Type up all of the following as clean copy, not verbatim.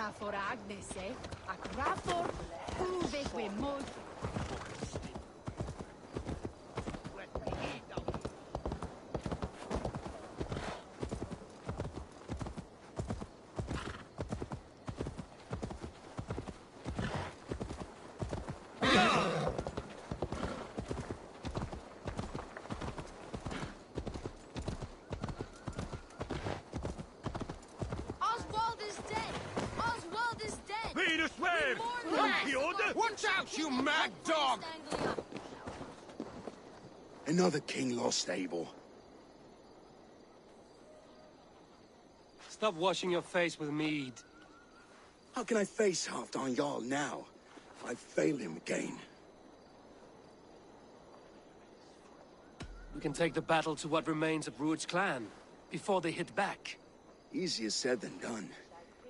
na for Agnese, ac rafor, uveque mod. Watch out, you mad dog! Another king lost, Abel. Stop washing your face with mead. How can I face Halfdan Jarl now, if I failed him again? We can take the battle to what remains of Rued's clan, before they hit back. Easier said than done.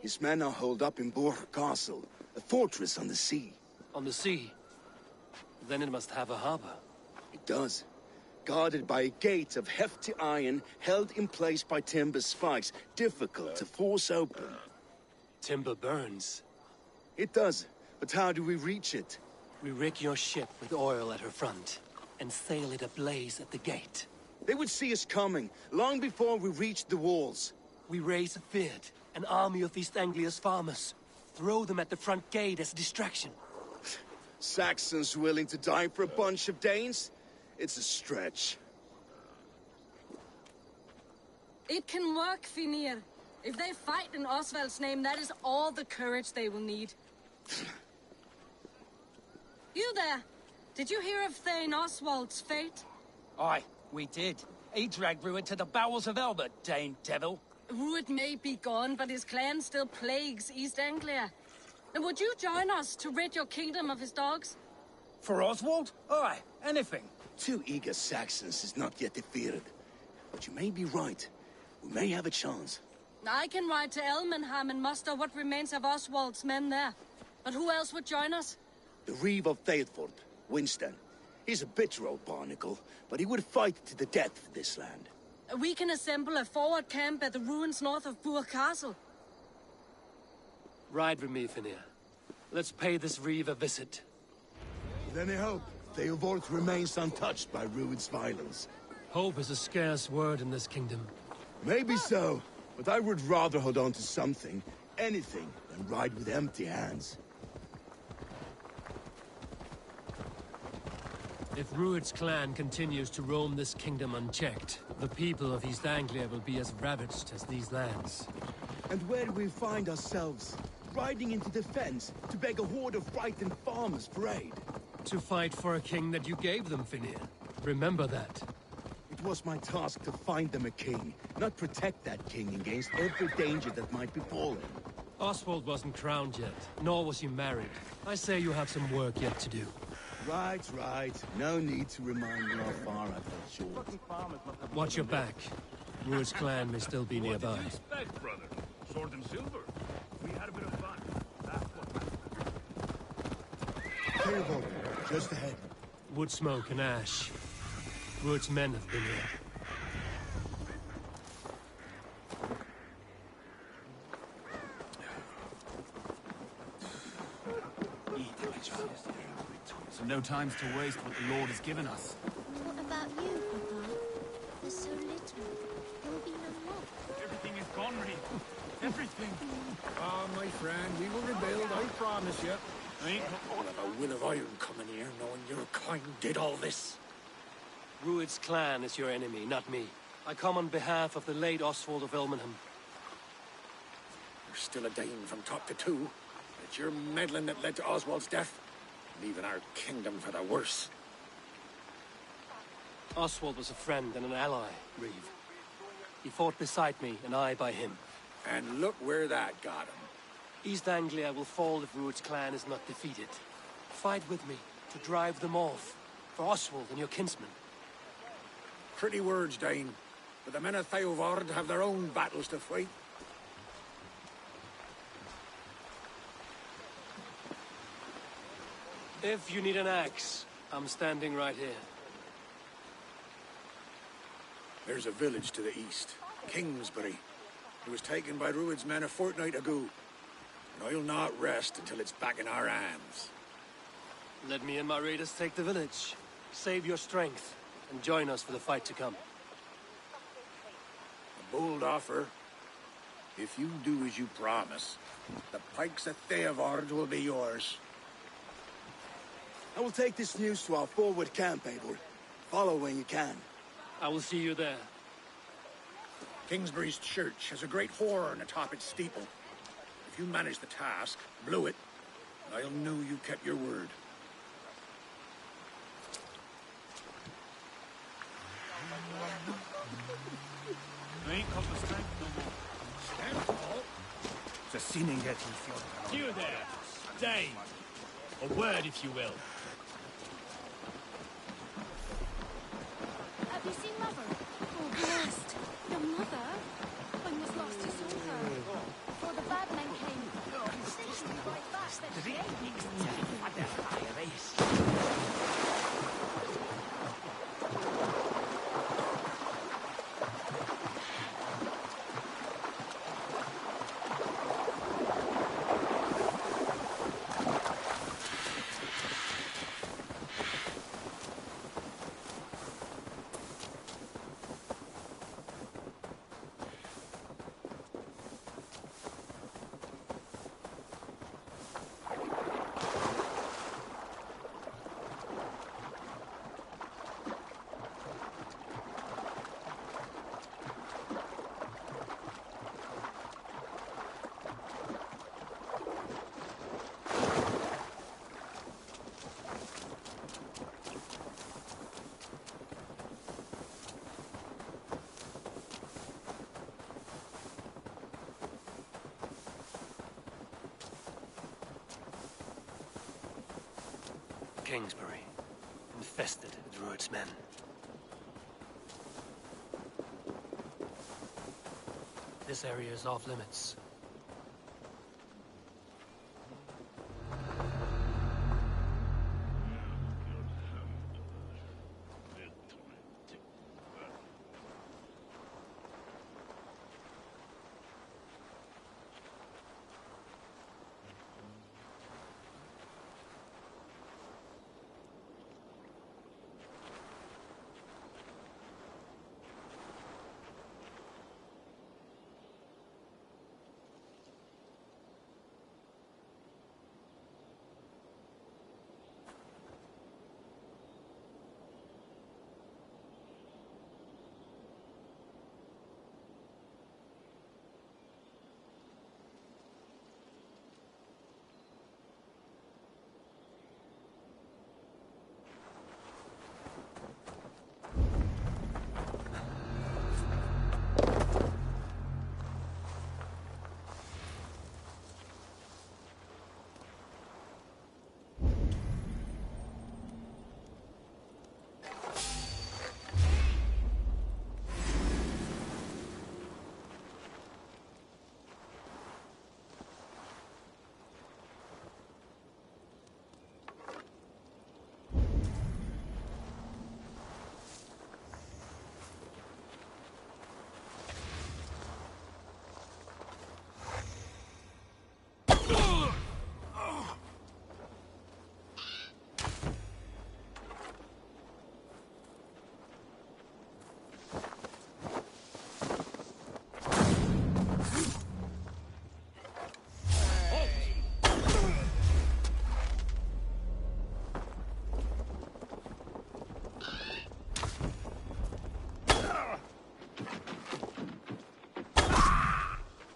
His men are holed up in Borg Castle, a fortress on the sea. On the sea? Then it must have a harbor. It does. Guarded by a gate of hefty iron, held in place by timber spikes, difficult to force open. Timber burns. It does, but how do we reach it? We rig your ship with oil at her front, and sail it ablaze at the gate. They would see us coming, long before we reached the walls. We raise a Fyrd, an army of East Anglia's farmers. Throw them at the front gate as a distraction. Saxons willing to die for a bunch of Danes? It's a stretch. It can work, Finir. If they fight in Oswald's name, that is all the courage they will need. You there! Did you hear of Thane Oswald's fate? Aye, we did. He dragged Rued to the bowels of Elbert, Dane devil. Rued may be gone, but his clan still plagues East Anglia. And would you join us to rid your kingdom of his dogs? For Oswald? Aye, anything. 2 eager Saxons is not yet defeated. But you may be right. We may have a chance. I can ride to Elmenham and muster what remains of Oswald's men there. But who else would join us? The Reeve of Thetford, Winston. He's a bitter old barnacle, but he would fight to the death for this land. We can assemble a forward camp at the ruins north of Burg Castle. Ride with me, Finir. Let's pay this Reeve a visit. Then I hope Theodorth remains untouched by Rued's violence. Hope is a scarce word in this kingdom. Maybe so, but I would rather hold on to something, anything, than ride with empty hands. If Rued's clan continues to roam this kingdom unchecked, the people of East Anglia will be as ravaged as these lands. And where do we find ourselves? Riding into defense to beg a horde of frightened farmers for aid. To fight for a king that you gave them, Finir. Remember that. It was my task to find them a king, not protect that king against every danger that might befall him. Oswald wasn't crowned yet, nor was he married. I say you have some work yet to do. Right. No need to remind me how far I fell short. Watch your back. Rued's clan may still be nearby. What did you expect, brother? Sword and silver. We had a bit of fun. That's what Theodorth, just ahead. Wood smoke and ash. Rued's men have been here. So no time's to waste what the Lord has given us. What about you, Papa? There's so little. There will be no more. Everything is gone, Reeve. Everything. Ah, my friend, we will rebuild, I promise you. I ain't What about Will of Iron coming here, knowing your kind did all this? Rued's clan is your enemy, not me. I come on behalf of the late Oswald of Elmenham. You're still a Dane from top to two. It's your meddling that led to Oswald's death, leaving our kingdom for the worse. Oswald was a friend and an ally, Reeve. He fought beside me, and I by him. And look where that got him. East Anglia will fall if Rued's clan is not defeated. Fight with me to drive them off, for Oswald and your kinsmen. Pretty words, Dane. But the men of Theodorth have their own battles to fight. If you need an axe, I'm standing right here. There's a village to the east, Kingsbury. It was taken by Rued's men a fortnight ago. and I'll not rest until it's back in our hands. Let me and my raiders take the village. Save your strength, and join us for the fight to come. A bold offer. If you do as you promise, the pikes of Theodord will be yours. I will take this news to our forward camp, Eivor. Follow when you can. I will see you there. Kingsbury's church has a great horn atop its steeple. If you manage the task, blew it, I'll know you kept your word. I ain't got the strength no more. The sinning yet in Fjord. You there, Dane. A word, if you will. Have you seen Mother? Oh, blessed. Your mother? When was last you saw her? Before the bad men came. She'll be right back. Kingsbury, infested with Druid's men. This area is off limits.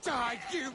Die, you!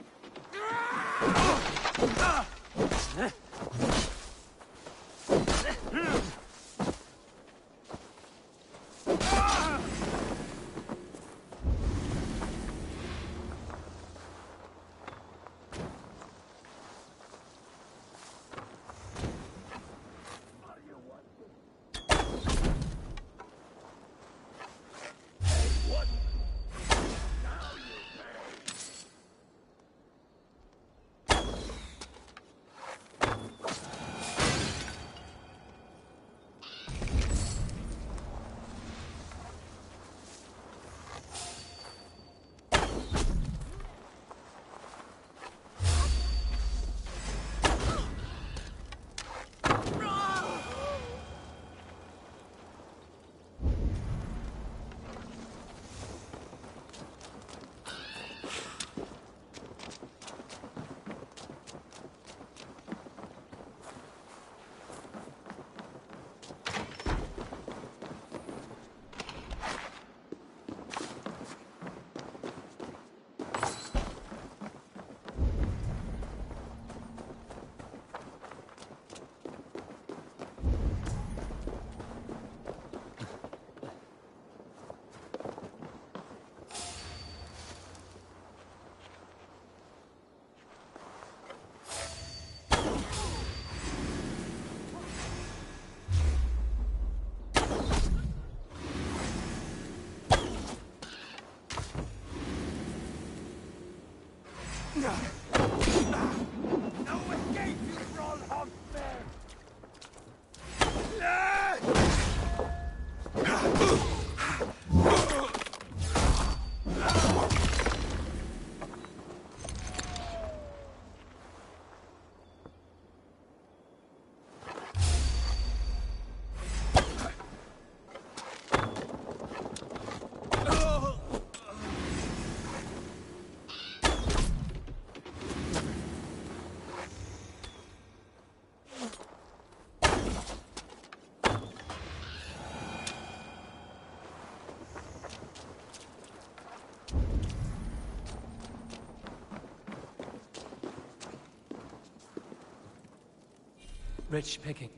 Rich picking.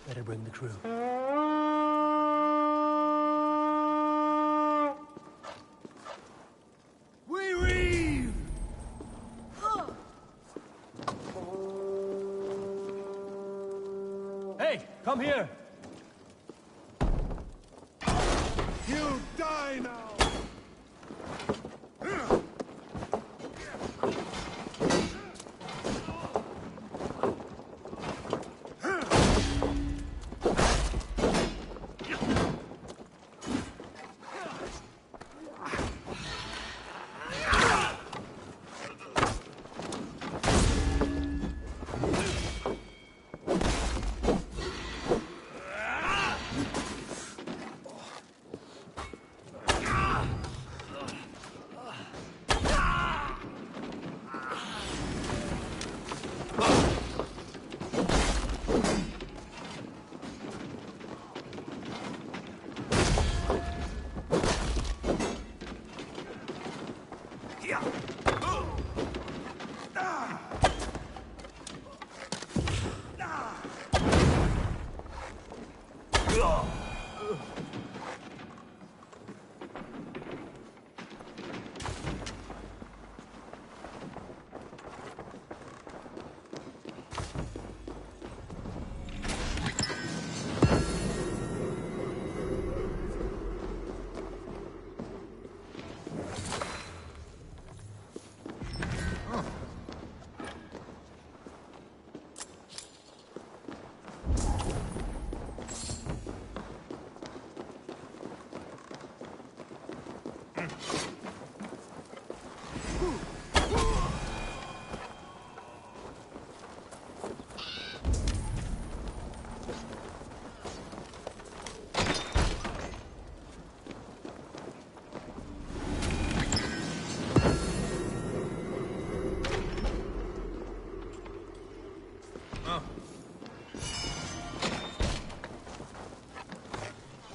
Better bring the crew. We reeve! Hey, come here! You die now!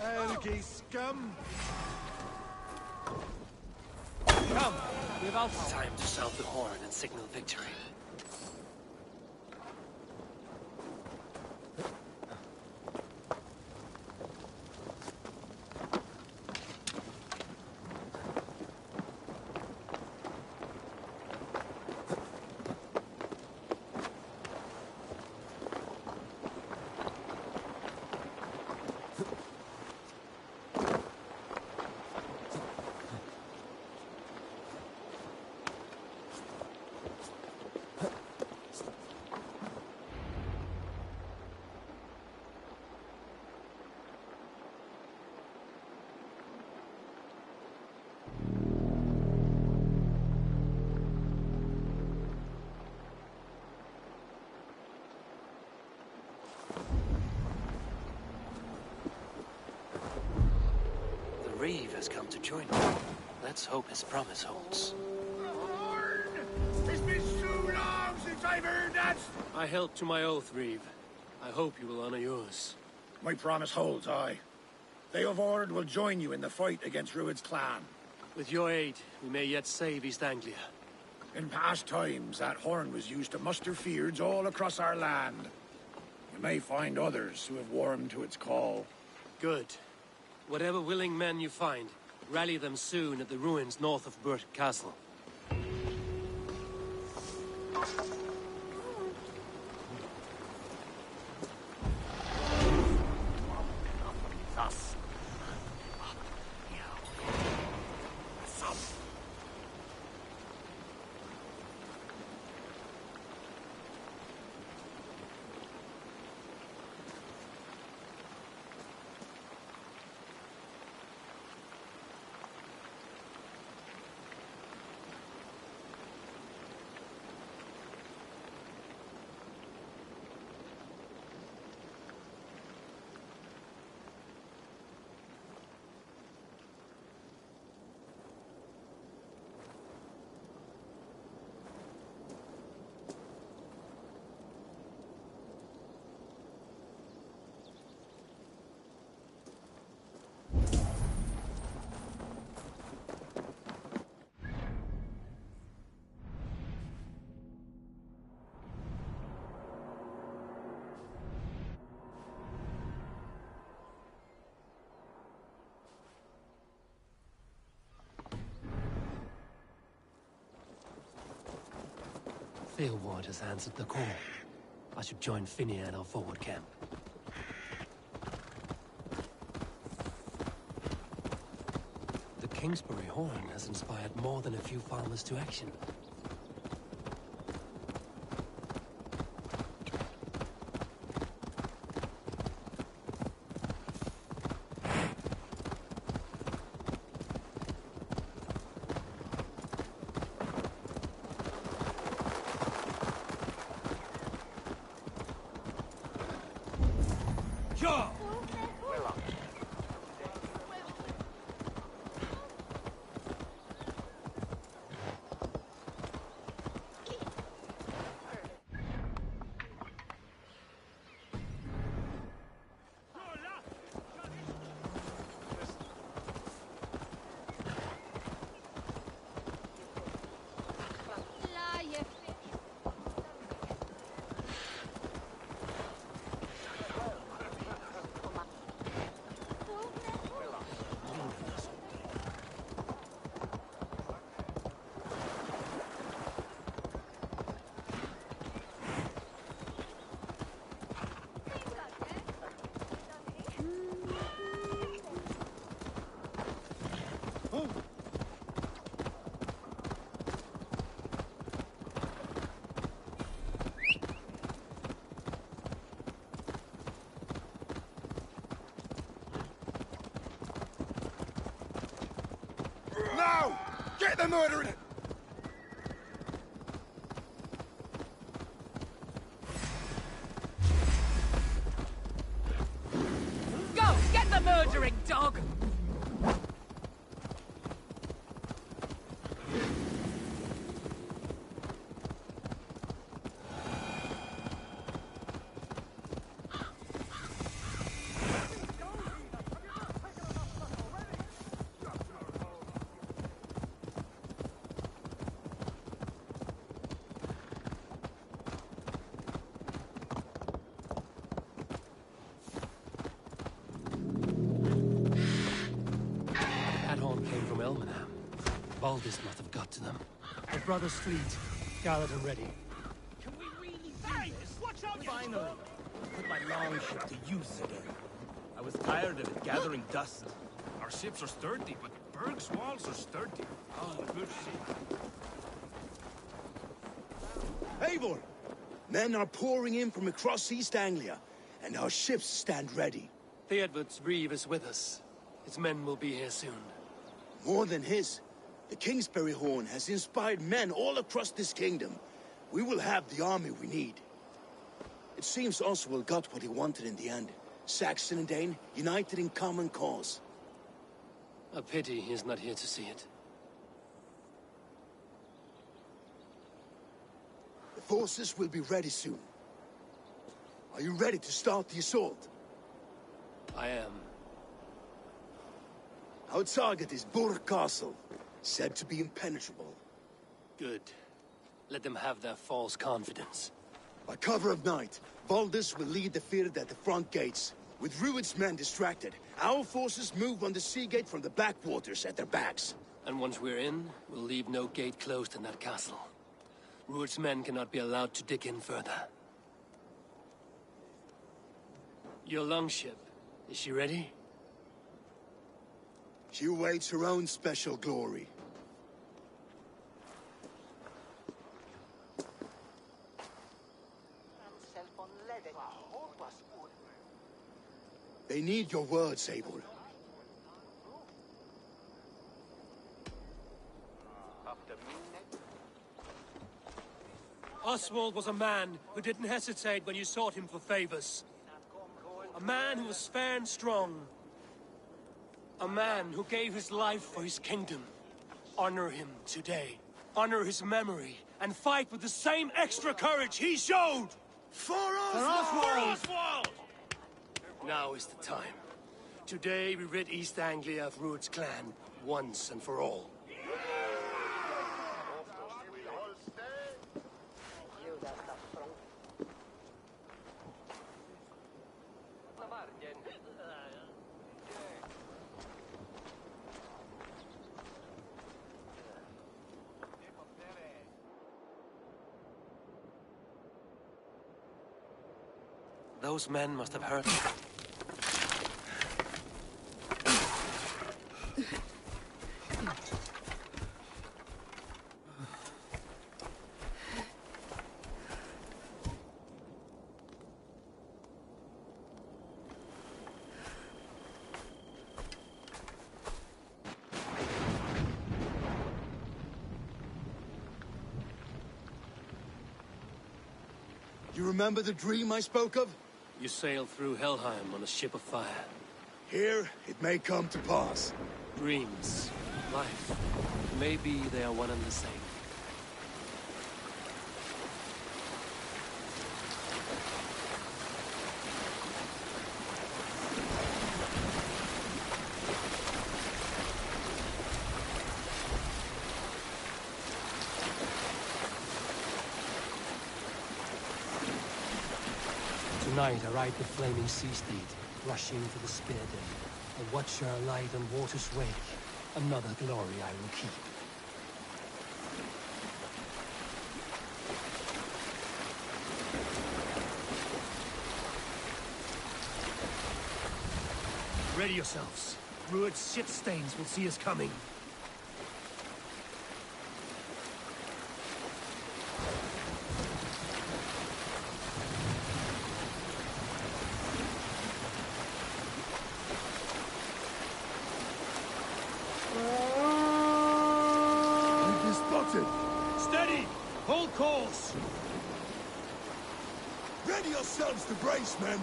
Elgy scum! Come! Give out time to sound the horn and signal victory. Reeve has come to join me. Let's hope his promise holds. Horn! It's been so long since I've heard that! I held to my oath, Reeve. I hope you will honor yours. My promise holds, aye. They of Ord will join you in the fight against Rued's clan. With your aid, we may yet save East Anglia. In past times, that horn was used to muster fyrds all across our land. You may find others who have warmed to its call. Good. Whatever willing men you find, rally them soon at the ruins north of Burt Castle. Theobald has answered the call. I should join Finney at our forward camp. The Kingsbury horn has inspired more than a few farmers to action. Now! Get the murderer! Go! Get the murdering dog! Baldus must have got to them. The brothers' fleet, gathered and ready. Can we really do this? Watch out! Finally, I put my longship to use again. I was tired of it gathering dust. Our ships are sturdy, but Berg's walls are sturdy. Oh, good ship. Eivor! Men are pouring in from across East Anglia, and our ships stand ready. Theodward's reeve is with us. His men will be here soon. More than his. The Kingsbury horn has inspired men all across this kingdom. We will have the army we need. It seems Oswald got what he wanted in the end. Saxon and Dane, united in common cause. A pity he is not here to see it. The forces will be ready soon. Are you ready to start the assault? I am. Our target is Burg Castle, said to be impenetrable. Good. Let them have their false confidence. By cover of night, Valdis will lead the field at the front gates. With Rued's men distracted, our forces move on the sea gate from the backwaters at their backs. And once we're in, we'll leave no gate closed in that castle. Rued's men cannot be allowed to dig in further. Your longship, is she ready? She awaits her own special glory. They need your words, Abel. Oswald was a man who didn't hesitate when you sought him for favors. A man who was fair and strong. A man who gave his life for his kingdom. Honor him today. Honor his memory. And fight with the same extra courage he showed! For Oswald! Now is the time. Today we rid East Anglia of Rued's clan, once and for all. Those men must have hurt. You remember the dream I spoke of? You sailed through Helheim on a ship of fire. Here, it may come to pass. Dreams, life, maybe they are one and the same. Tonight I ride the flaming sea steed, rushing to the spear den. A watcher light on water's wake. Another glory I will keep. Ready yourselves. Rued's shit stains will see us coming. Steady! Hold course! Ready yourselves to brace, men!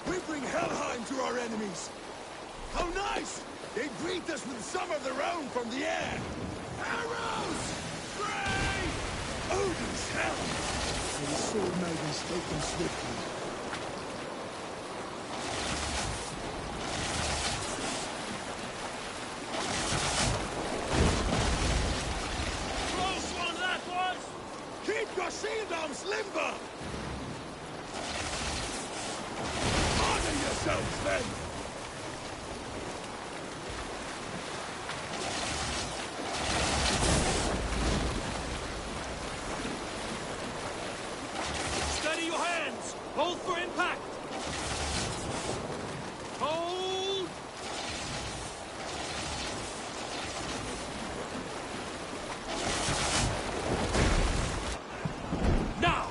We bring Helheim to our enemies! How nice! They greet us with some of their own from the air! Arrows! Spray! Odin's hell! The sword maidens take them swiftly. Keep your shield arms limber! Honor yourselves, men! Steady your hands! Hold for impact! Hold! Now!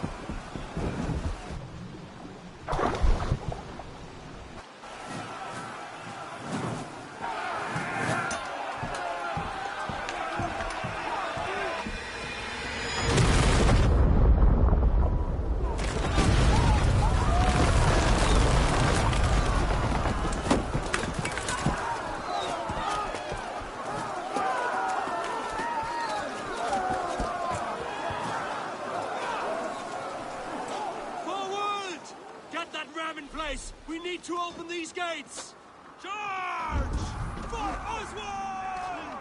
We need to open these gates! Charge! For Oswald!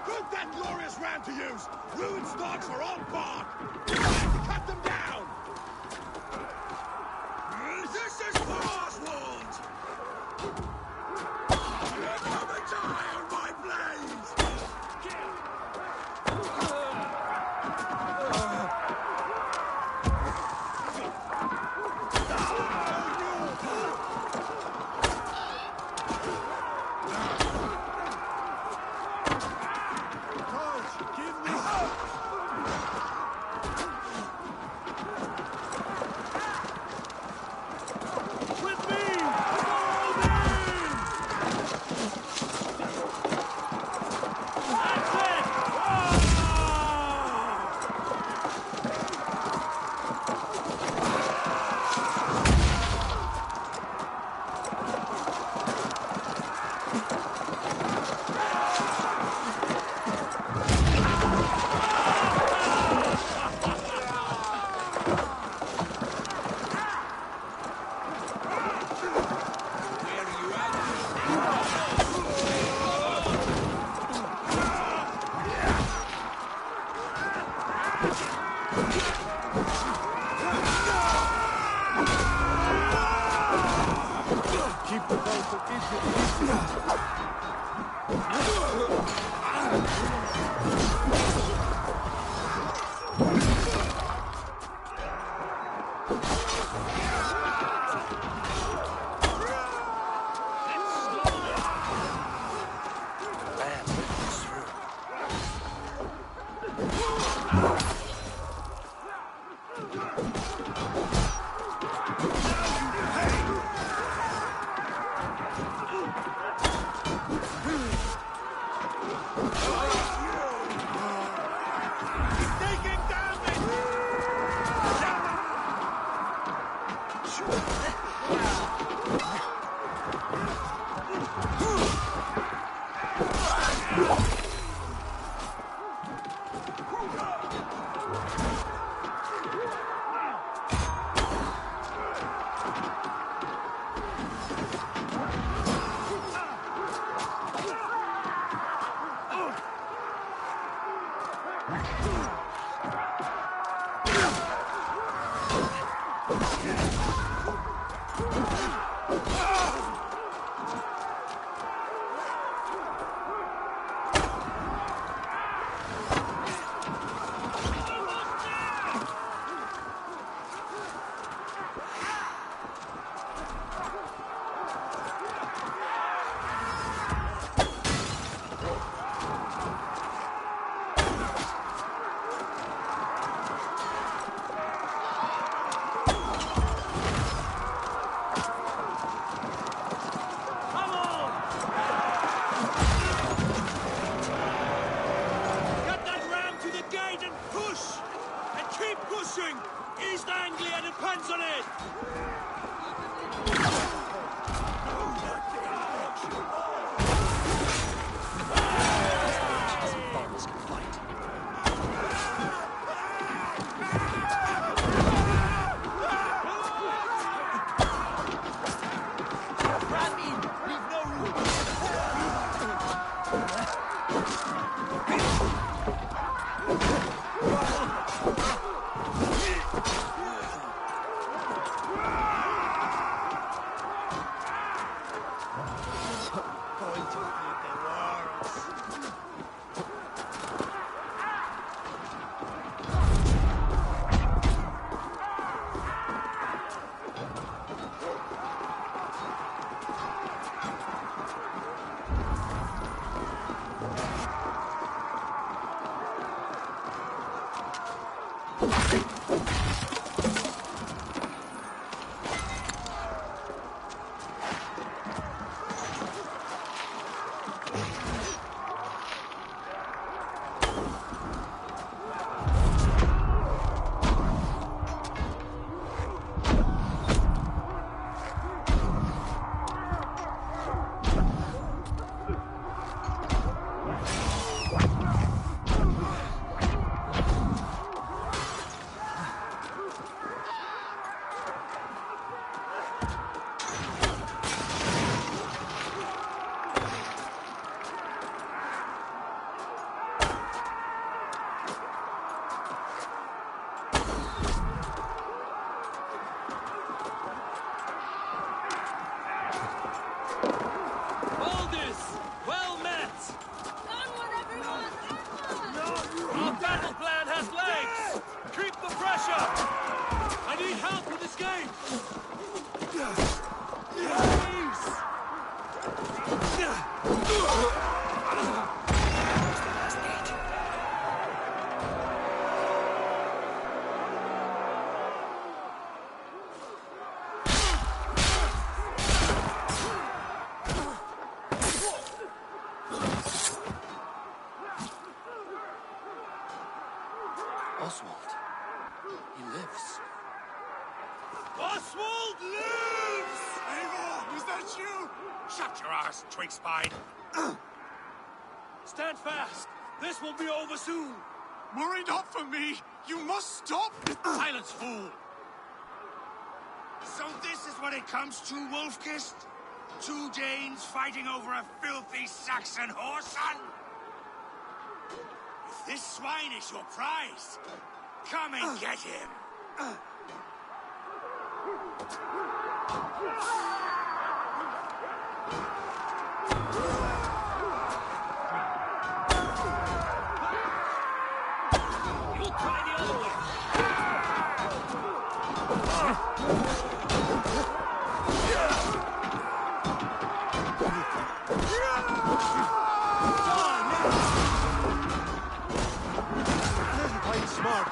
Good that glorious ram to use! Ruined stocks are on bark! Cut them down! This is for Oswald! Come and die on my blades! With me! Follow me! East Anglia depends on it! Oswald. He lives. Oswald lives! Eivor, is that you? Shut your ass, twig spine. Stand fast! This will be over soon! Worry not for me! You must stop! Silence, fool! So this is what it comes to, Wolfkist? Two Danes fighting over a filthy Saxon whoreson? If this swine is your prize, come and get him! You try the other way! Quite smart.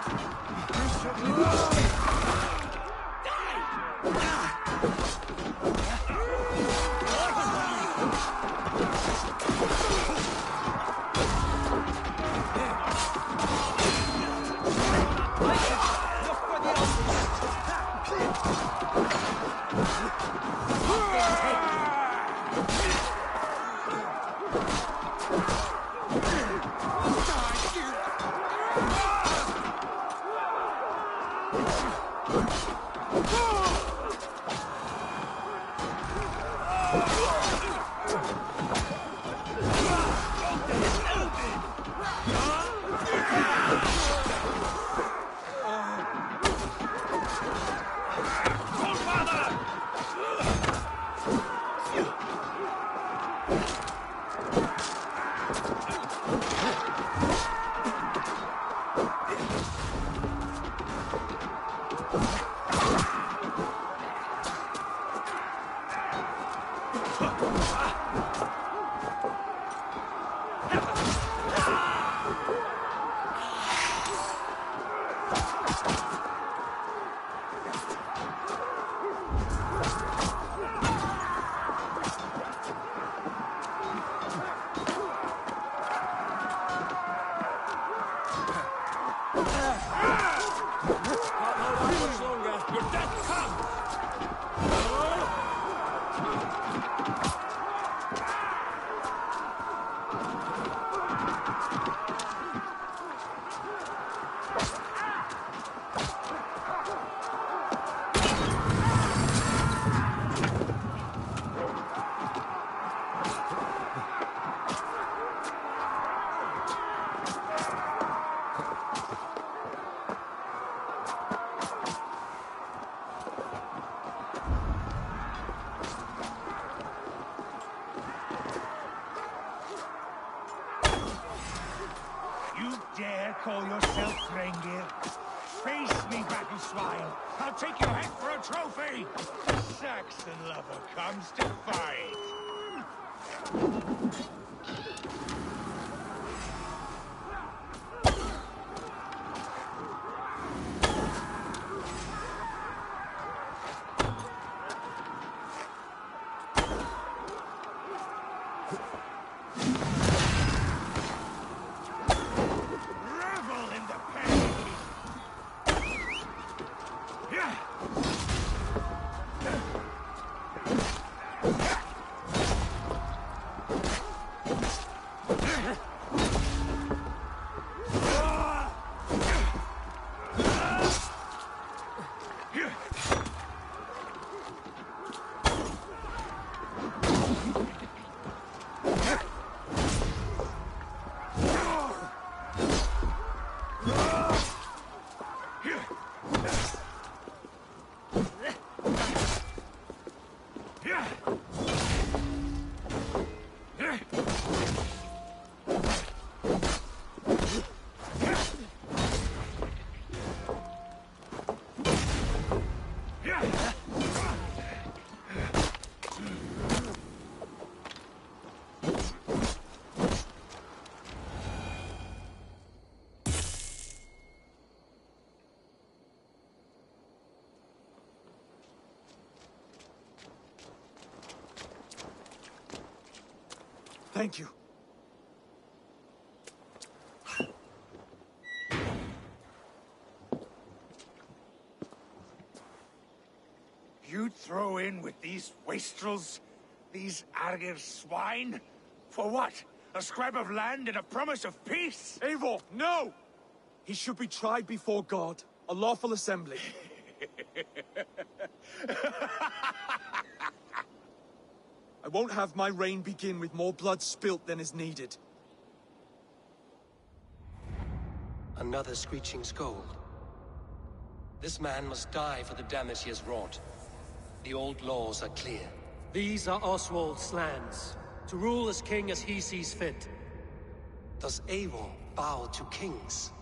Call yourself Reindeer? Face me, battle swine. I'll take your head for a trophy. The Saxon lover comes to fight. Thank you. You'd throw in with these wastrels? These Argir swine? For what? A scrap of land and a promise of peace? Eivor, no! He should be tried before God, a lawful assembly. I won't have my reign begin with more blood spilt than is needed. Another screeching scold. This man must die for the damage he has wrought. The old laws are clear. These are Oswald's lands, to rule as king as he sees fit. Does Eivor bow to kings?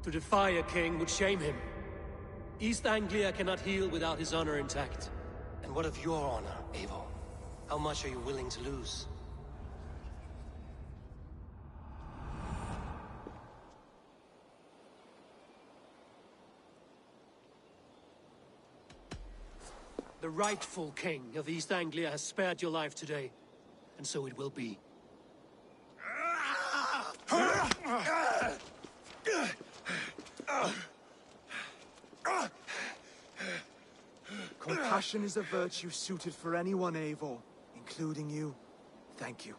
To defy a king would shame him. East Anglia cannot heal without his honor intact. And what of your honor, Eivor? How much are you willing to lose? The rightful king of East Anglia has spared your life today, and so it will be. Passion is a virtue suited for anyone, Eivor, including you. Thank you.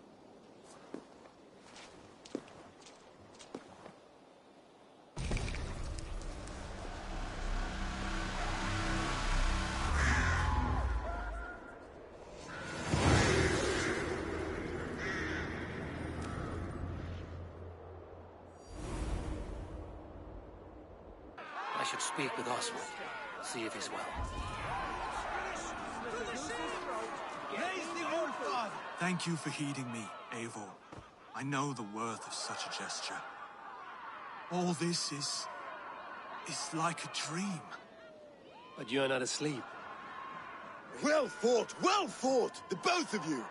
I should speak with Oswald, see if he's well. Thank you for heeding me, Eivor. I know the worth of such a gesture. All this is like a dream. But you're not asleep. Well fought, the both of you!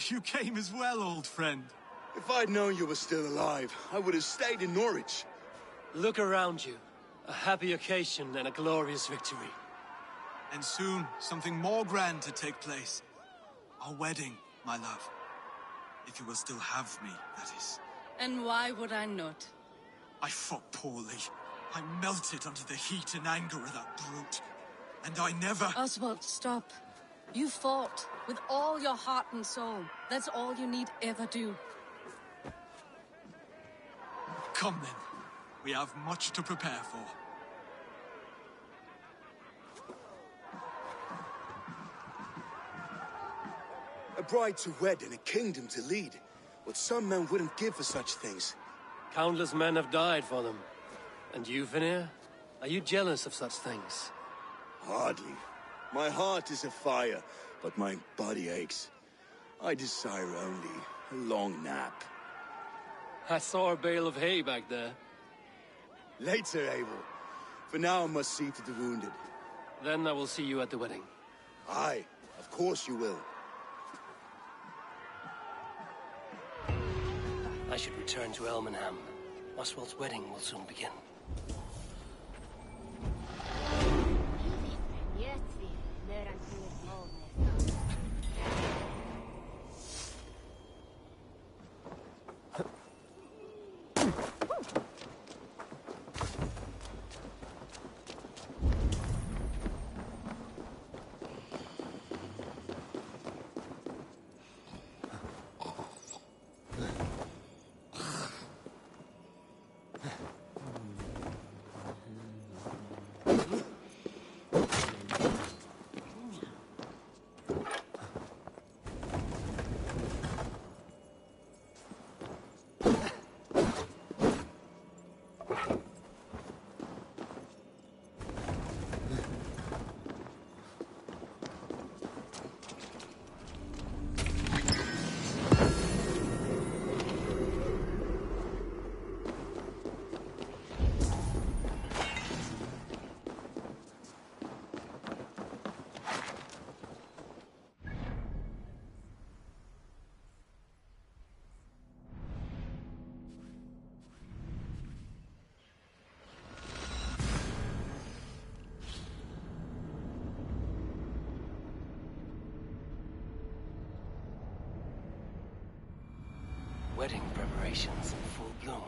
You came as well, old friend. If I'd known you were still alive, I would have stayed in Norwich. Look around you. A happy occasion and a glorious victory. And soon, something more grand to take place. Our wedding, my love. If you will still have me, that is. And why would I not? I fought poorly. I melted under the heat and anger of that brute. And I never... Oswald, stop. You fought with all your heart and soul. That's all you need ever do. Come then. We have much to prepare for. A bride to wed and a kingdom to lead. What some men wouldn't give for such things. Countless men have died for them. And you, Vanir? Are you jealous of such things? Hardly. My heart is afire, but my body aches. I desire only a long nap. I saw a bale of hay back there. Later, Eivor. For now, I must see to the wounded. Then I will see you at the wedding. Aye, of course you will. I should return to Elmenham. Oswald's wedding will soon begin. Wedding preparations in full bloom.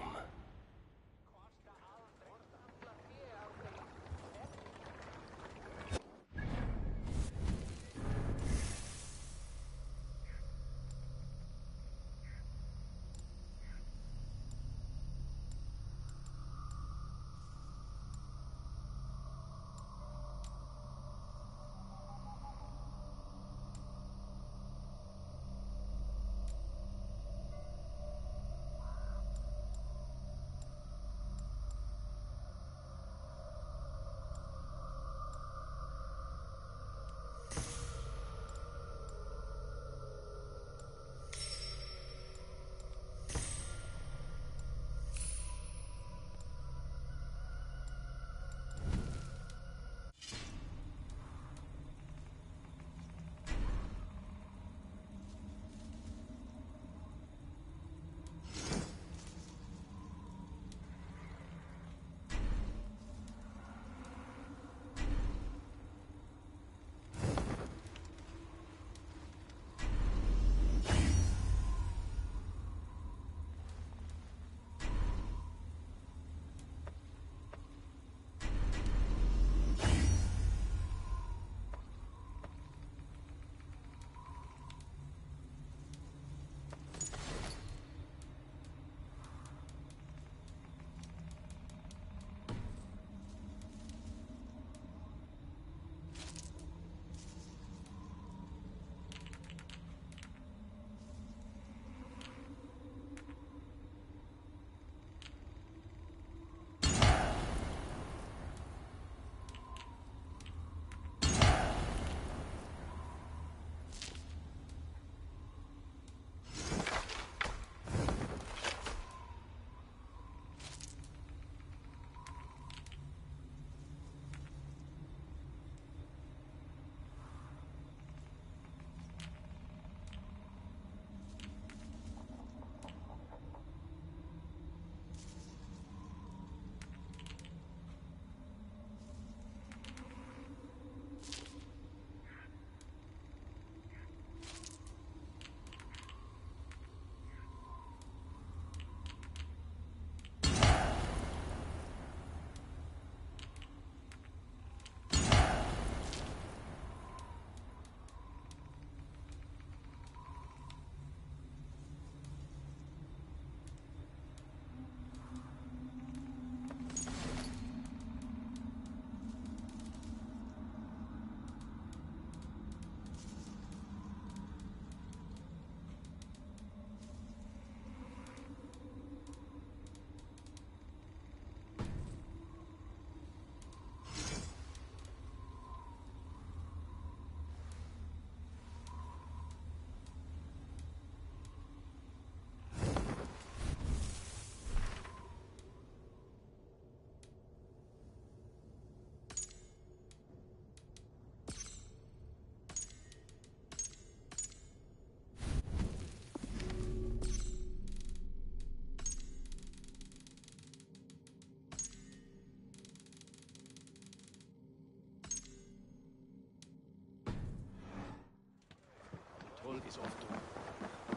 is off to.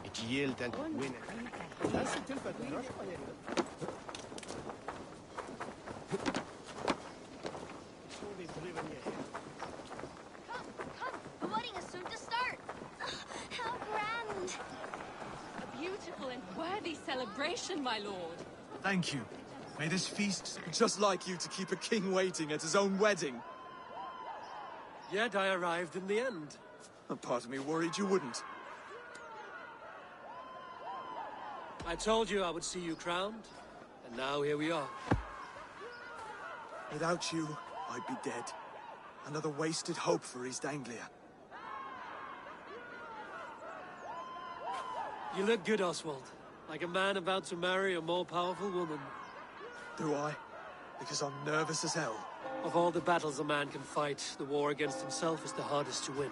It yield and win. Come, the wedding is soon to start. How grand. A beautiful and worthy celebration, my lord. Thank you. May this feast be just like you to keep a king waiting at his own wedding. Yet I arrived in the end. A part of me worried you wouldn't. I told you I would see you crowned, and now here we are. Without you, I'd be dead. Another wasted hope for East Anglia. You look good, Oswald. Like a man about to marry a more powerful woman. Do I? Because I'm nervous as hell. Of all the battles a man can fight, the war against himself is the hardest to win.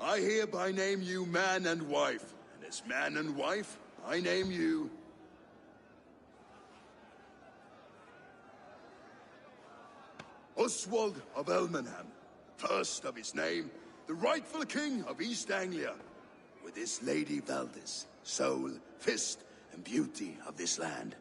I hereby name you man and wife, and as man and wife, I name you... Oswald of Elmenham, first of his name, the rightful king of East Anglia, with his lady Valdis, soul, fist, and beauty of this land.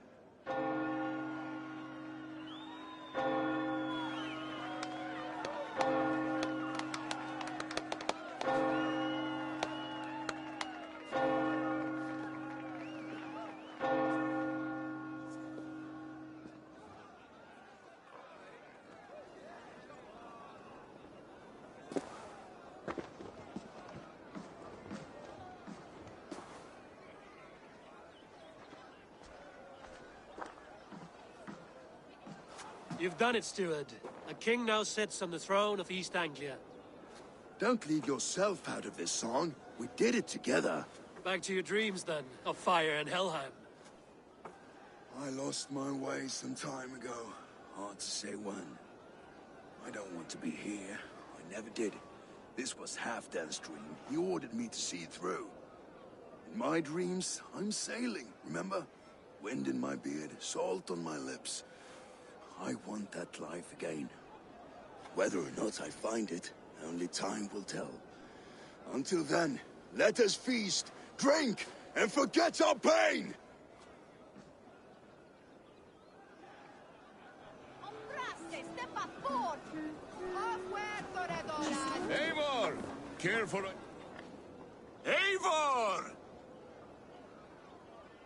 You've done it, steward. A king now sits on the throne of East Anglia. Don't leave yourself out of this song. We did it together. Back to your dreams, then, of fire and Helheim. I lost my way some time ago. Hard to say when. I don't want to be here. I never did. This was Halfdan's dream. He ordered me to see it through. In my dreams, I'm sailing, remember? Wind in my beard, salt on my lips. I want that life again. Whether or not I find it, only time will tell. Until then, let us feast, drink, and forget our pain! Eivor! Care for it. Eivor!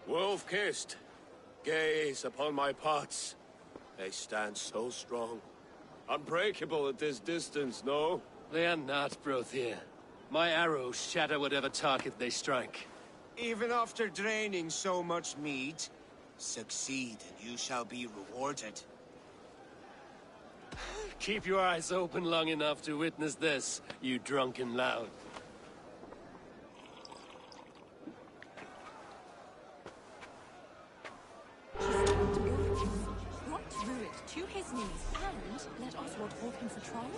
Wolf-kissed, gaze upon my pots. They stand so strong. Unbreakable at this distance, no? They are not, Brothir. My arrows shatter whatever target they strike. Even after draining so much meat, succeed and you shall be rewarded. Keep your eyes open long enough to witness this, you drunken lout. Brought Druid to his knees and let Oswald hold him for trial?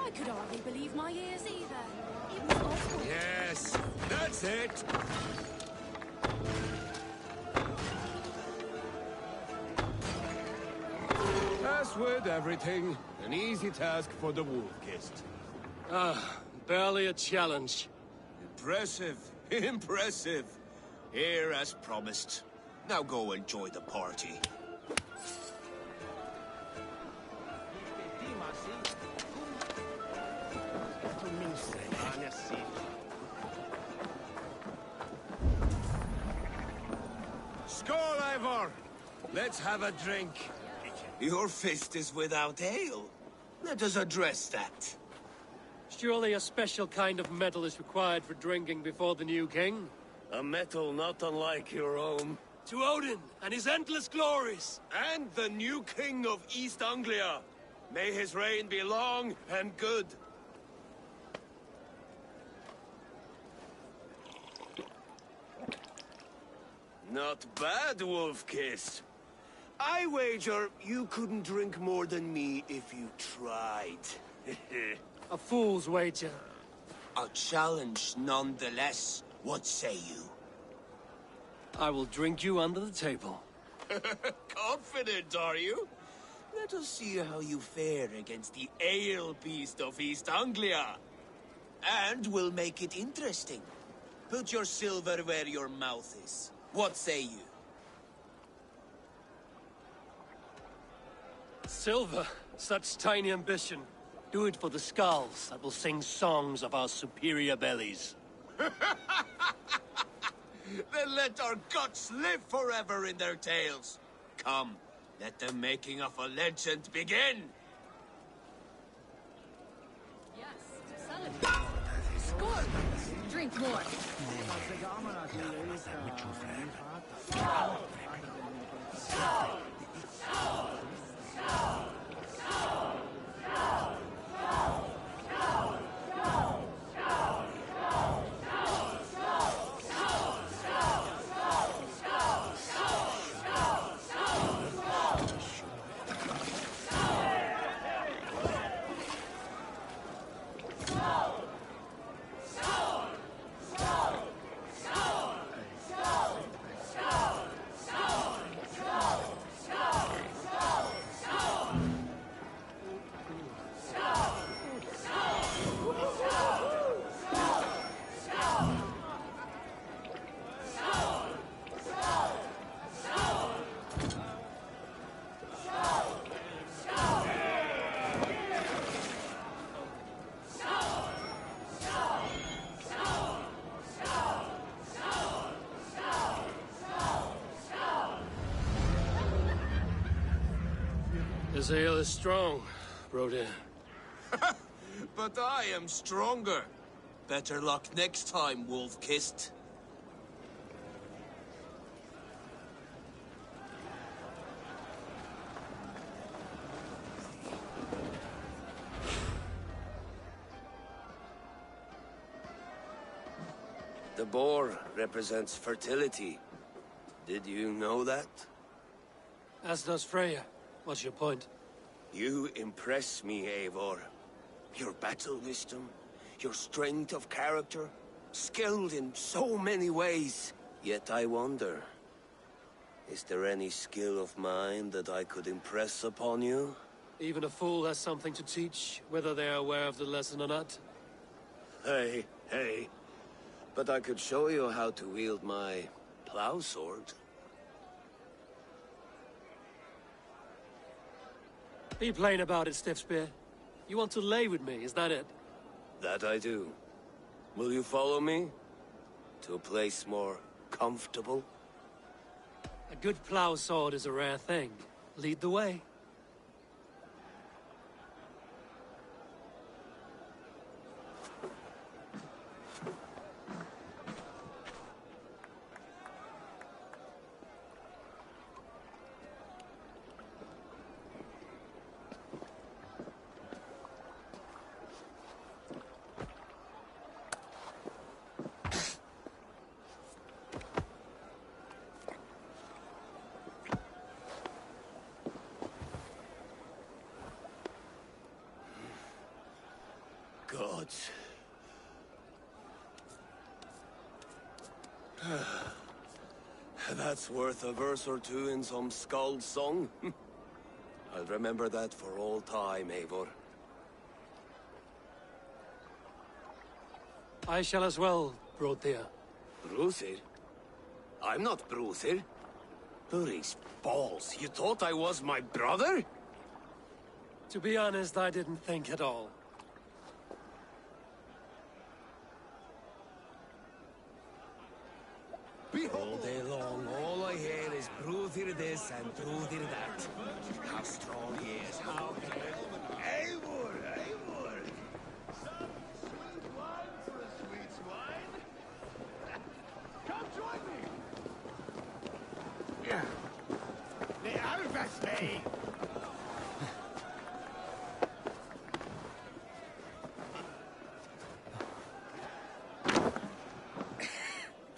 I could hardly believe my ears either. It was Oswald. Yes, that's it. As with everything, an easy task for the Wolf-Kissed. Ah, barely a challenge. Impressive. Impressive. Here as promised. Now go enjoy the party. Skål, Eivor! Let's have a drink. Your fist is without ale. Let us address that. Surely a special kind of metal is required for drinking before the new king? A metal not unlike your own. To Odin and his endless glories! And the new king of East Anglia. May his reign be long and good. Not bad, Wolf-Kiss. I wager you couldn't drink more than me if you tried. A fool's wager. A challenge nonetheless. What say you? I will drink you under the table. Confident, are you? Let us see how you fare against the ale beast of East Anglia. And we'll make it interesting. Put your silver where your mouth is. What say you? Silver, such tiny ambition. Do it for the skulls that will sing songs of our superior bellies. Then let our guts live forever in their tails. Come, let the making of a legend begin. Yes, celebrate. Score! Drink more. This ale is strong, Broder. But I am stronger. Better luck next time, Wolf-Kissed. The boar represents fertility. Did you know that? As does Freya. What's your point? You impress me, Eivor. Your battle wisdom, your strength of character, skilled in so many ways. Yet I wonder, is there any skill of mine that I could impress upon you? Even a fool has something to teach, whether they are aware of the lesson or not. Hey, hey. But I could show you how to wield my plow sword. Be plain about it, Stiffspear. You want to lay with me, is that it? That I do. Will you follow me? To a place more comfortable? A good plow sword is a rare thing. Lead the way. But... That's worth a verse or two in some skald song. I'll remember that for all time, Eivor. I shall as well, Brothir. Bruthir? I'm not Bruthir. Hurry's balls, you thought I was my brother? To be honest, I didn't think at all. All day long, all I hear is Bruthir this and Bruthir that. How strong he is, how... Eivor! Eivor! Some sweet wine for a sweet swine? Come join me! Yeah. The Alvesme!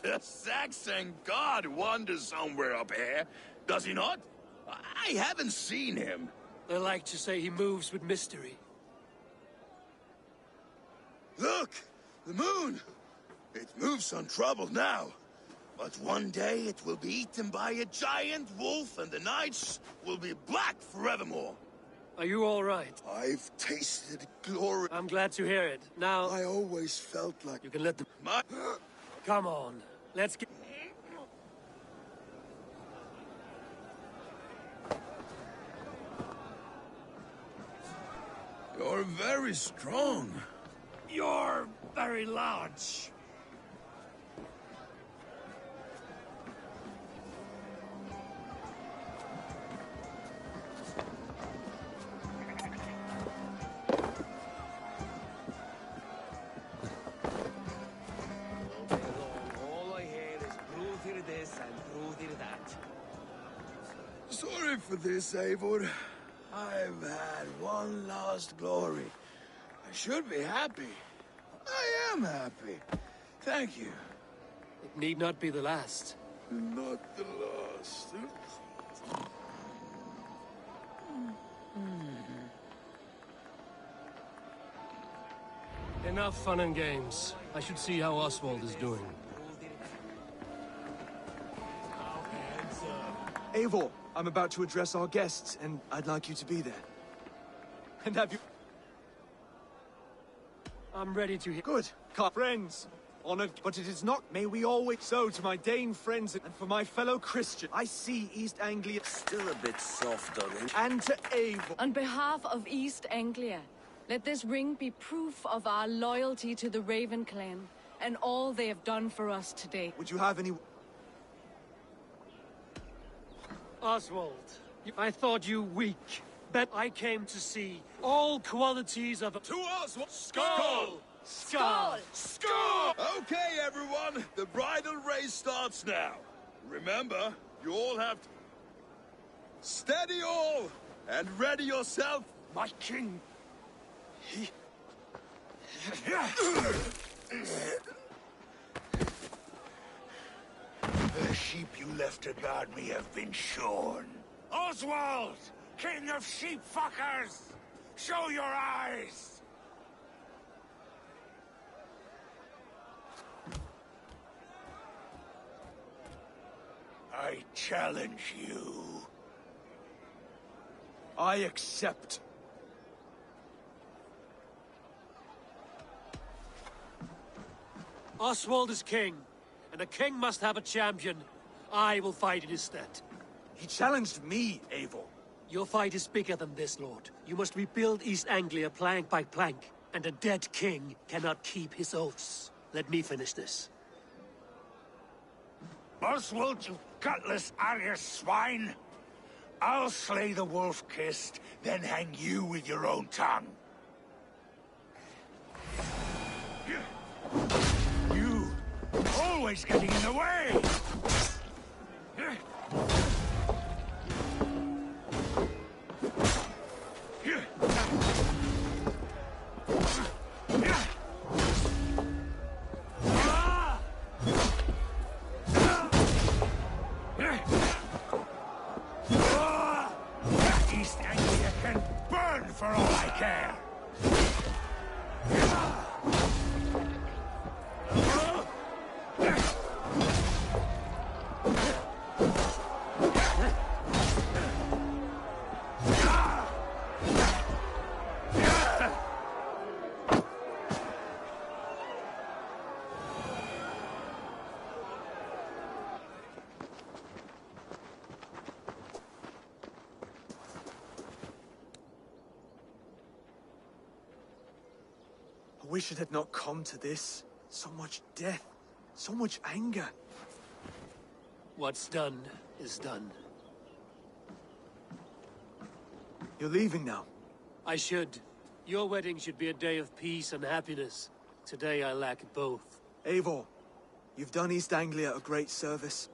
The Saxon god wanders somewhere up here, does he not? I haven't seen him. They like to say he moves with mystery. Look! The moon! It moves untroubled now. But one day it will be eaten by a giant wolf and the nights will be black forevermore. Are you all right? I've tasted glory. I'm glad to hear it. Now... I always felt like... You can let them... My... Come on. Let's get... You're very strong. You're very large. All I hear is Bruthir this and Bruthir that. Sorry for this, Eivor. I've had one last glory. I should be happy. I am happy. Thank you. It need not be the last. Not the last. Enough fun and games. I should see how Oswald is doing. Eivor, I'm about to address our guests, and I'd like you to be there. And have you... I'm ready to hear... Good. Friends, honored, but it is not... May we always... So, to my Dane friends and for my fellow Christian, I see East Anglia... Still a bit soft on him. And to Eivor... On behalf of East Anglia, let this ring be proof of our loyalty to the Raven clan and all they have done for us today. Would you have any... Oswald, I thought you weak, but I came to see all qualities of... To Oswald! Skull! Skull! Score! Okay, everyone. The bridal race starts now. Remember, you all have to... Steady all! And ready yourself. My king. The sheep you left to guard me have been shorn. Oswald! King of sheep fuckers! Show your eyes! I challenge you. I accept. Oswald is king, and a king must have a champion. I will fight in his stead. He challenged me, Eivor. Your fight is bigger than this, Lord. You must rebuild East Anglia plank by plank, and a dead king cannot keep his oaths. Let me finish this. Oswald, you gutless Argus swine! I'll slay the wolf-kissed, then hang you with your own tongue. You! Always getting in the way! East Anglia can burn for all I care! I wish it had not come to this. So much death, so much anger. What's done is done. You're leaving now. I should. Your wedding should be a day of peace and happiness. Today I lack both. Eivor, you've done East Anglia a great service.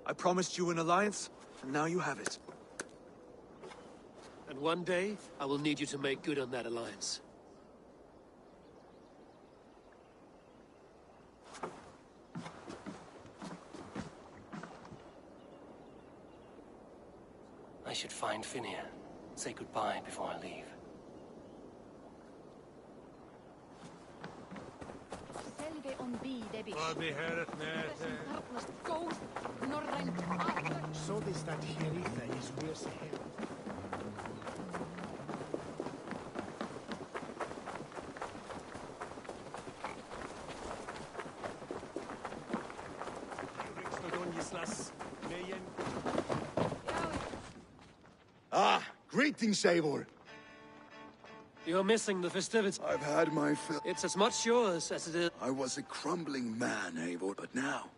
I promised you an alliance, and now you have it. And one day, I will need you to make good on that alliance. I should find Finnear. Say goodbye before I leave. Selvi on bídebi. Vad blir här med... Tartnast góð, norrænt allar. Sådist att Heritha is worse ahead. Ah, greetings, Eivor. You're missing the festivities. I've had my fill. It's as much yours as it is. I was a crumbling man, Eivor, but now,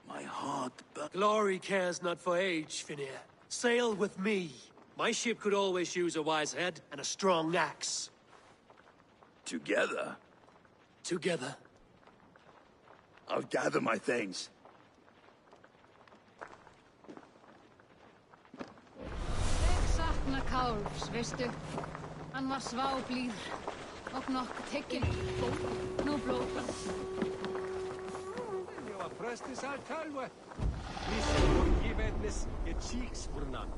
my heart... Glory cares not for age, Finnear. Sail with me. My ship could always use a wise head and a strong axe. Together? Together. I'll gather my things. Sakna Kálfs, veistu? Hann var sváblíður og nokkuð tekinn. Nú blóð. You are prestis al talwe. Listen, give it this, your cheeks were none.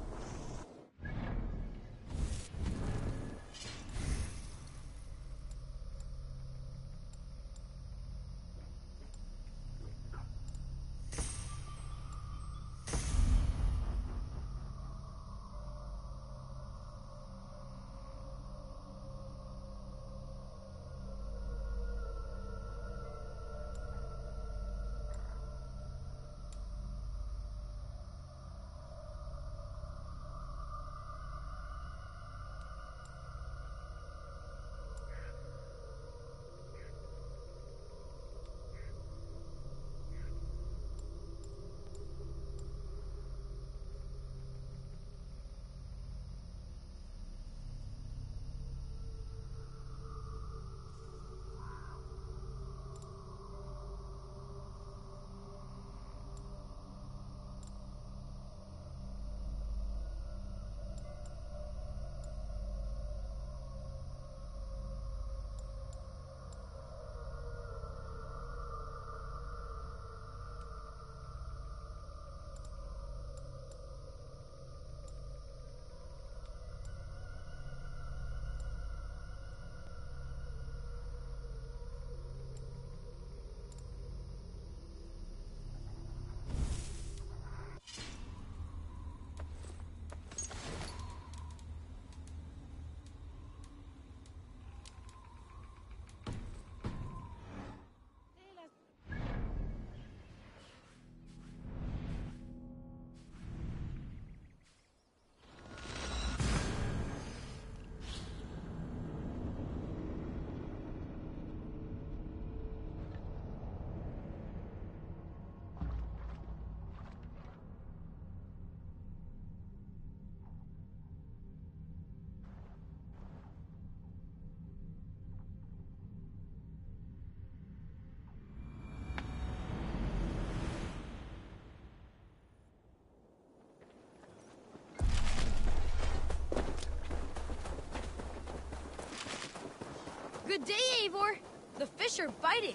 Good day, Eivor. The fish are biting.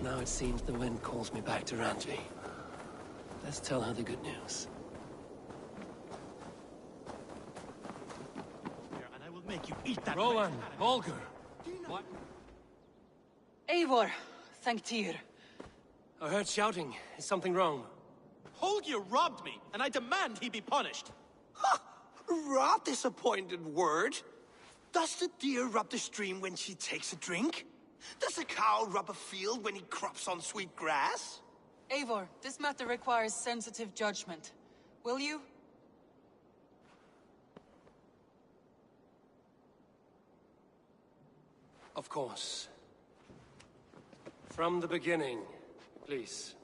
Now it seems the wind calls me back to Randvi. Let's tell her the good news. And I will make you eat that. Roland, Holger. What? Eivor, thank Tyr. I heard shouting. Is something wrong? Holger robbed me, and I demand he be punished. Ha! Robbed is a pointed word. Does the deer rub the stream when she takes a drink? Does a cow rub a field when he crops on sweet grass? Eivor, this matter requires sensitive judgment. Will you? Of course. From the beginning, please.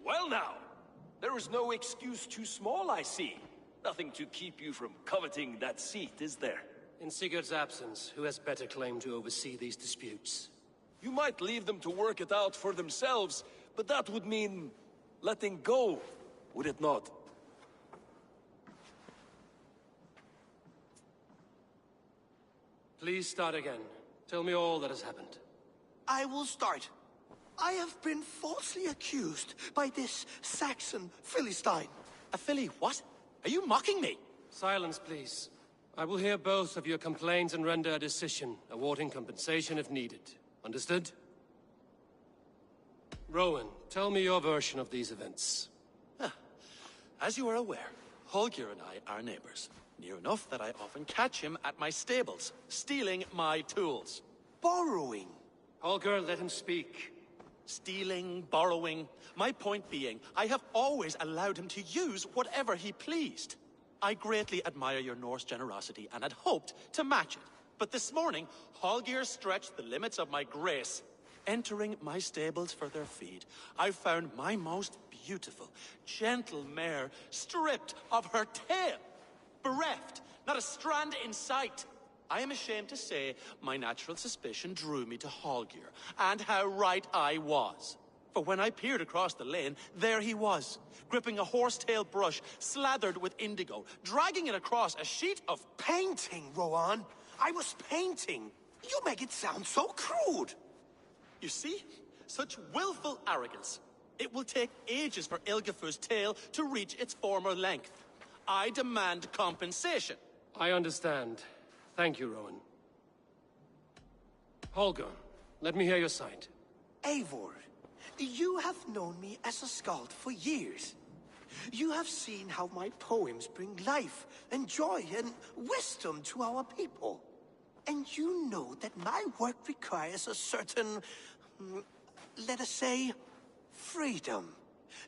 Well now, there is no excuse too small, I see. Nothing to keep you from coveting that seat, is there? In Sigurd's absence, who has better claim to oversee these disputes? You might leave them to work it out for themselves, but that would mean letting go, would it not? Please start again. Tell me all that has happened. I will start. I have been falsely accused by this Saxon Philistine. A Philly what? Are you mocking me? Silence, please. I will hear both of your complaints and render a decision, awarding compensation if needed. Understood? Rowan, tell me your version of these events. As you are aware, Holger and I are neighbors. Near enough that I often catch him at my stables, stealing my tools. Borrowing. Holger, let him speak. Stealing, borrowing. My point being, I have always allowed him to use whatever he pleased. I greatly admire your Norse generosity and had hoped to match it. But this morning, Holger stretched the limits of my grace. Entering my stables for their feed, I found my most beautiful, gentle mare stripped of her tail. Bereft, not a strand in sight. I am ashamed to say my natural suspicion drew me to Holger, and how right I was. For when I peered across the lane, there he was, gripping a horsetail brush slathered with indigo, dragging it across a sheet of painting, Rowan. I was painting. You make it sound so crude. You see? Such willful arrogance. It will take ages for Ilgafur's tail to reach its former length. I demand compensation. I understand. Thank you, Rowan. Holger, let me hear your side. Eivor, you have known me as a skald for years. You have seen how my poems bring life and joy and wisdom to our people. And you know that my work requires a certain, let us say, freedom.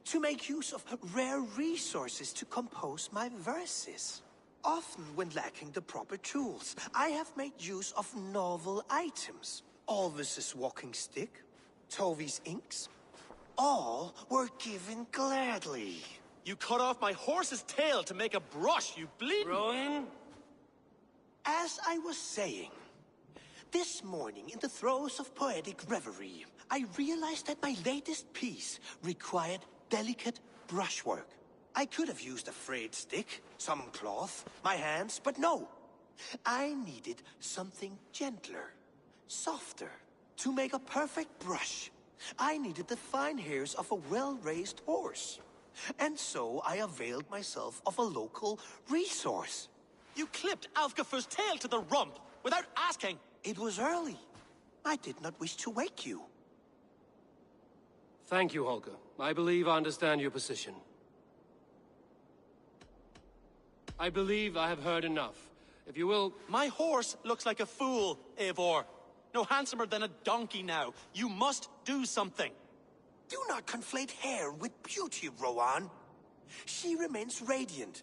To make use of rare resources to compose my verses. Often when lacking the proper tools, I have made use of novel items. Alvis's walking stick, Tovi's inks. All were given gladly. You cut off my horse's tail to make a brush, you bleeding... Rowan? As I was saying, this morning in the throes of poetic reverie, I realized that my latest piece required delicate brushwork. I could have used a frayed stick, some cloth, my hands, but no. I needed something gentler, softer. To make a perfect brush, I needed the fine hairs of a well-raised horse. And so I availed myself of a local resource. You clipped Alfgafur's tail to the rump, without asking. It was early. I did not wish to wake you. Thank you, Holger. I believe I understand your position. I believe I have heard enough. If you will... My horse looks like a fool, Eivor. No handsomer than a donkey now. You must do something. Do not conflate hair with beauty, Rowan. She remains radiant.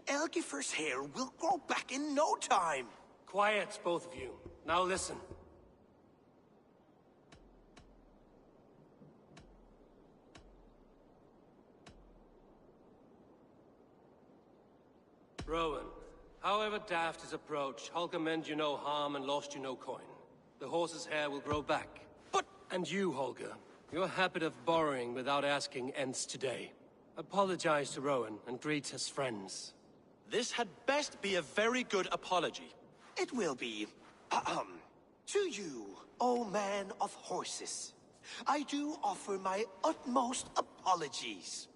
Elgifur's hair will grow back in no time. Quiet, both of you. Now listen. Rowan, however daft his approach, Holger meant you no harm and lost you no coin. The horse's hair will grow back. But... And you, Holger, your habit of borrowing without asking ends today. Apologize to Rowan and greet as friends. This had best be a very good apology. It will be. To you, O man of horses, I do offer my utmost apologies.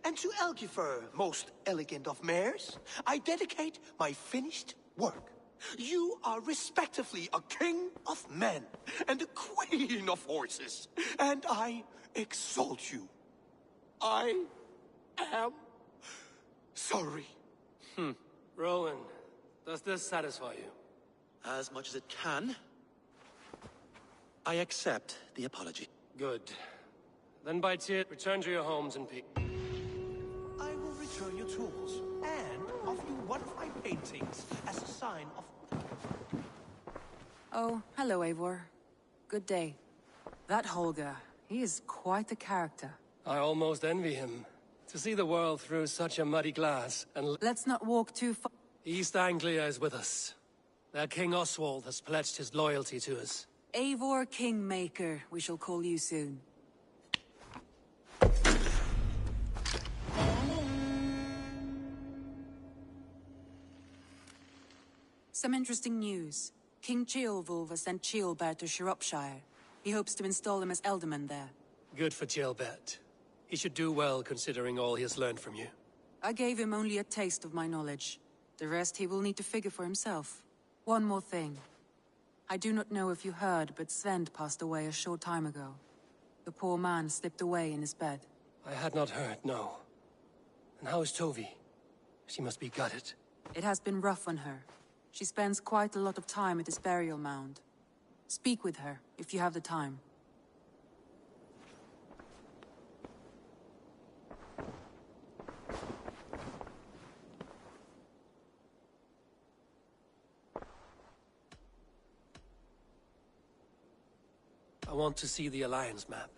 And to Elgifur, most elegant of mares, I dedicate my finished work. You are respectively a king of men and a queen of horses, and I exalt you. I am sorry. Rowan, does this satisfy you? As much as it can. I accept the apology. Good. Then by Tyr, return to your homes in peace. I will return your tools and offer you one of my paintings as a sign of... Oh, hello, Eivor. Good day. That Holger, he is quite the character. I almost envy him. To see the world through such a muddy glass and... Let's not walk too far. East Anglia is with us. Their King Oswald has pledged his loyalty to us. Eivor Kingmaker, we shall call you soon. Some interesting news. King Ceolwulf has sent Ceolbert to Shropshire. He hopes to install him as Elderman there. Good for Ceolbert. He should do well considering all he has learned from you. I gave him only a taste of my knowledge. The rest he will need to figure for himself. One more thing. I do not know if you heard, but Svend passed away a short time ago. The poor man slipped away in his bed. I had not heard, no. And how is Tovi? She must be gutted. It has been rough on her. She spends quite a lot of time at his burial mound. Speak with her, if you have the time. I want to see the Alliance map.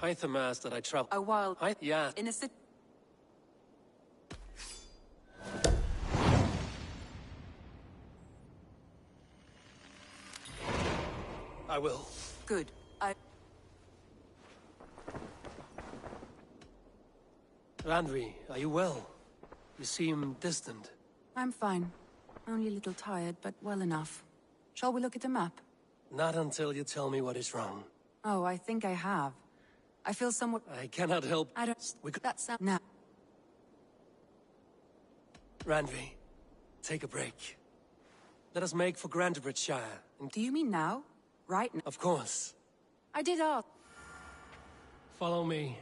Hythamas that I travel. A while. Yeah. In a city. I will. Good. Randvi, are you well? You seem distant. I'm fine. Only a little tired, but well enough. Shall we look at the map? Not until you tell me what is wrong. Oh, I think I have. I feel somewhat... I cannot help... I don't... We could... That sound... No. Randvi, take a break. Let us make for Grantebridgeshire. Do you mean now? Right now? Of course. I did ask. Follow me.